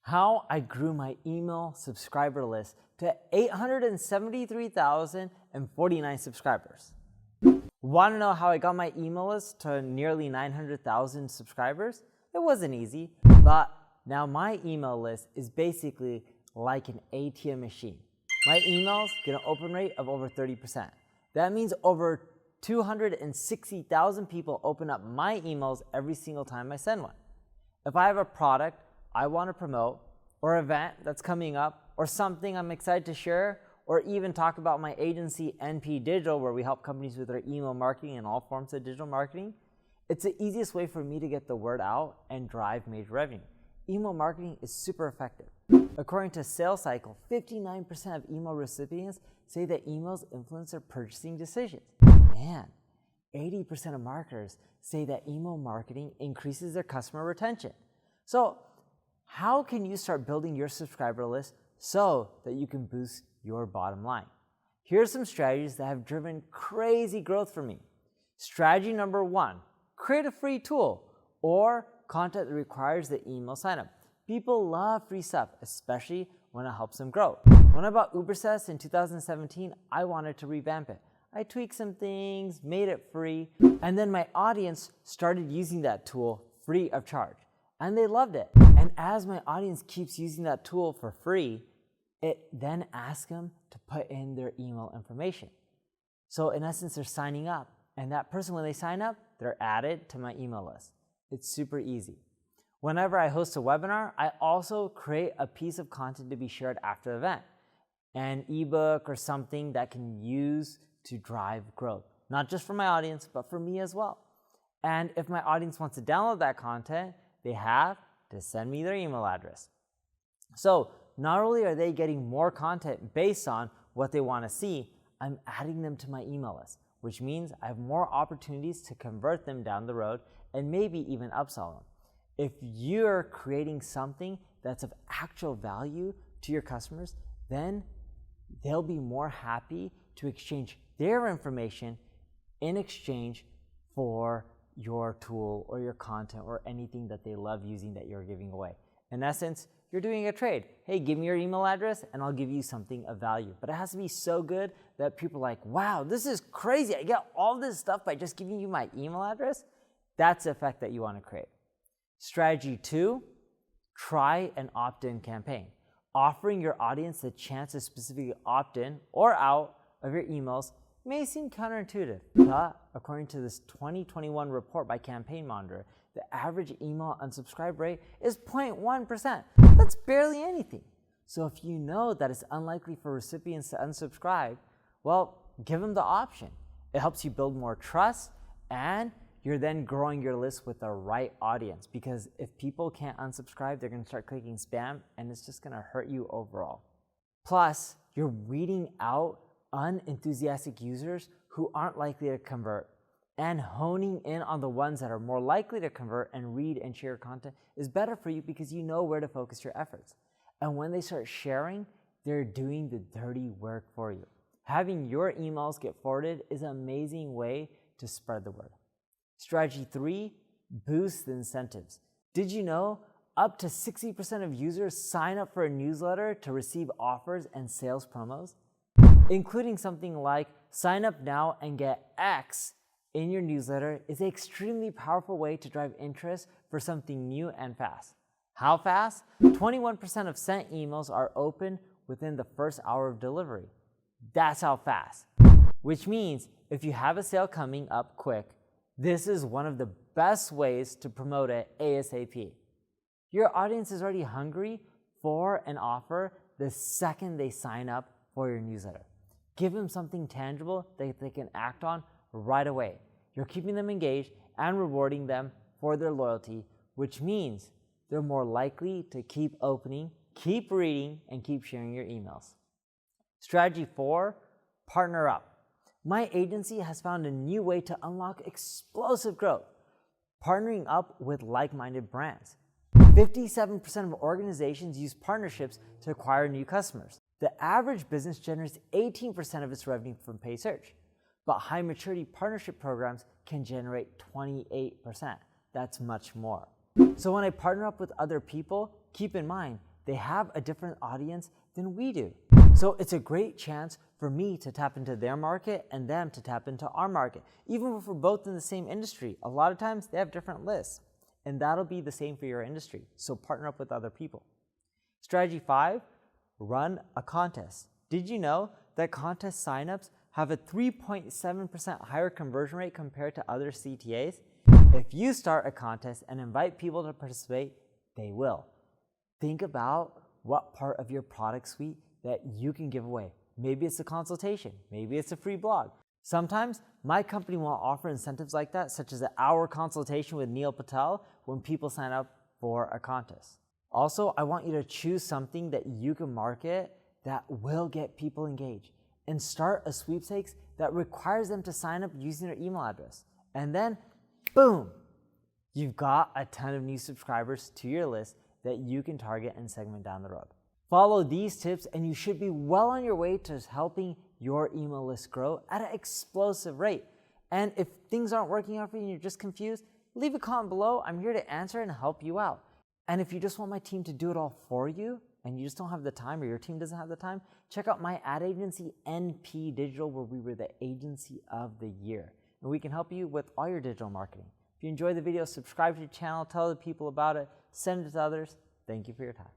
How I grew my email subscriber list to 873,049 subscribers. Want to know how I got my email list to nearly 900,000 subscribers? It wasn't easy, but now my email list is basically like an ATM machine. My emails get an open rate of over 30%. That means over 260,000 people open up my emails every single time I send one. If I have a product I want to promote, or event that's coming up, or something I'm excited to share, or even talk about my agency NP Digital, where we help companies with their email marketing and all forms of digital marketing, it's the easiest way for me to get the word out and drive major revenue. Email marketing is super effective. According to Sales Cycle, 59% of email recipients say that emails influence their purchasing decisions. Man, 80% of marketers say that email marketing increases their customer retention. So how can you start building your subscriber list so that you can boost your bottom line? Here's some strategies that have driven crazy growth for me. Strategy number 1, create a free tool or content that requires the email signup. People love free stuff, especially when it helps them grow. When I bought UberSess in 2017, I wanted to revamp it. I tweaked some things, made it free, and then my audience started using that tool free of charge. And they loved it. And as my audience keeps using that tool for free, it then asks them to put in their email information. So in essence, they're signing up. And that person, when they sign up, they're added to my email list. It's super easy. Whenever I host a webinar, I also create a piece of content to be shared after the event. An ebook or something that can use to drive growth. Not just for my audience, but for me as well. And if my audience wants to download that content, they have to send me their email address. So not only are they getting more content based on what they want to see, I'm adding them to my email list, which means I have more opportunities to convert them down the road and maybe even upsell them. If you're creating something that's of actual value to your customers, then they'll be more happy to exchange their information in exchange for your tool or your content or anything that they love using that you're giving away. In essence, you're doing a trade. Hey, give me your email address and I'll give you something of value. But it has to be so good that people are like, wow, this is crazy. I get all this stuff by just giving you my email address. That's the effect that you want to create. Strategy 2, try an opt-in campaign. Offering your audience the chance to specifically opt in or out of your emails may seem counterintuitive, but according to this 2021 report by Campaign Monitor, the average email unsubscribe rate is 0.1%. That's barely anything. So if you know that it's unlikely for recipients to unsubscribe, well, give them the option. It helps you build more trust, and you're then growing your list with the right audience, because if people can't unsubscribe, they're going to start clicking spam, and it's just going to hurt you overall. Plus, you're weeding out unenthusiastic users who aren't likely to convert, and honing in on the ones that are more likely to convert and read and share content is better for you because you know where to focus your efforts. And when they start sharing, they're doing the dirty work for you. Having your emails get forwarded is an amazing way to spread the word. Strategy 3, boost the incentives. Did you know up to 60% of users sign up for a newsletter to receive offers and sales promos? Including something like sign up now and get X in your newsletter is an extremely powerful way to drive interest for something new and fast. How fast? 21% of sent emails are open within the first hour of delivery. That's how fast. Which means if you have a sale coming up quick, this is one of the best ways to promote it ASAP. Your audience is already hungry for an offer the second they sign up for your newsletter. Give them something tangible that they can act on right away. You're keeping them engaged and rewarding them for their loyalty, which means they're more likely to keep opening, keep reading, and keep sharing your emails. Strategy 4, partner up. My agency has found a new way to unlock explosive growth, partnering up with like-minded brands. 57% of organizations use partnerships to acquire new customers. The average business generates 18% of its revenue from paid search, but high maturity partnership programs can generate 28%. That's much more. So when I partner up with other people, keep in mind They have a different audience than we do. So it's a great chance for me to tap into their market and them to tap into our market. Even if we're both in the same industry, a lot of times they have different lists. And that'll be the same for your industry. So partner up with other people. Strategy 5, run a contest. Did you know that contest signups have a 3.7% higher conversion rate compared to other CTAs? If you start a contest and invite people to participate, they will. Think about what part of your product suite that you can give away. Maybe it's a consultation, maybe it's a free blog. Sometimes my company will offer incentives like that, such as an hour consultation with Neil Patel when people sign up for a contest. Also, I want you to choose something that you can market that will get people engaged and start a sweepstakes that requires them to sign up using their email address. And then, boom, you've got a ton of new subscribers to your list that you can target and segment down the road. Follow these tips and you should be well on your way to helping your email list grow at an explosive rate. And if things aren't working out for you and you're just confused, leave a comment below. I'm here to answer and help you out. And if you just want my team to do it all for you and you just don't have the time or your team doesn't have the time, check out my ad agency, NP Digital, where we were the agency of the year. And we can help you with all your digital marketing. If you enjoyed the video, subscribe to the channel, tell other people about it, send it to others. Thank you for your time.